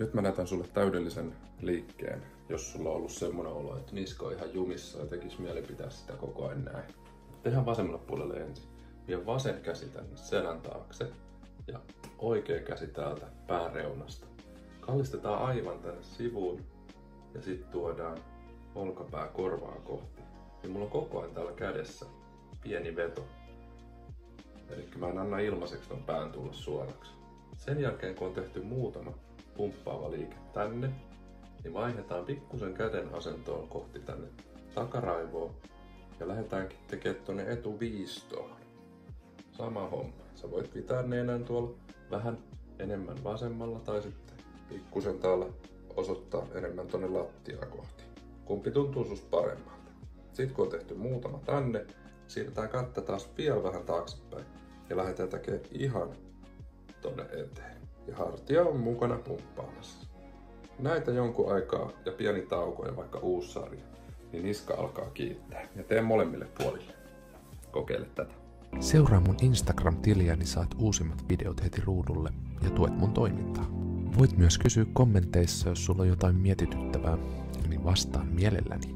Nyt mä näytän sulle täydellisen liikkeen, jos sulla on ollut semmoinen olo, että niska on ihan jumissa ja tekis mieli pitää sitä koko ajan näin. Tehdään vasemmalle puolelle ensin. Vie vasen käsi tänne selän taakse ja oikea käsi täältä pääreunasta. Kallistetaan aivan tänne sivuun ja sitten tuodaan olkapää korvaa kohti. Ja mulla on koko ajan täällä kädessä pieni veto. Eli mä en anna ilmaiseksi ton pään tulla suoraksi. Sen jälkeen kun on tehty muutama pumppaava liike tänne, niin vaihdetaan pikkusen käden asentoon kohti tänne takaraivoa ja lähdetäänkin tekemään tuonne etuviistoon. Sama homma. Sä voit pitää nenän tuolla vähän enemmän vasemmalla tai sitten pikkusen täällä osoittaa enemmän tuonne lattiaa kohti. Kumpi tuntuu susta paremmalta? Sitten kun on tehty muutama tänne, siirretään kättä taas vielä vähän taaksepäin ja lähdetään tekemään ihan tonne eteen. Ja hartia on mukana pumppaamassa. Näitä jonkun aikaa ja pieni tauko ja vaikka uusi sarja, niin niska alkaa kiittää. Ja tee molemmille puolille. Kokeile tätä. Seuraa mun Instagram-tiliä, niin saat uusimmat videot heti ruudulle ja tuet mun toimintaa. Voit myös kysyä kommenteissa, jos sulla on jotain mietityttävää, niin vastaan mielelläni.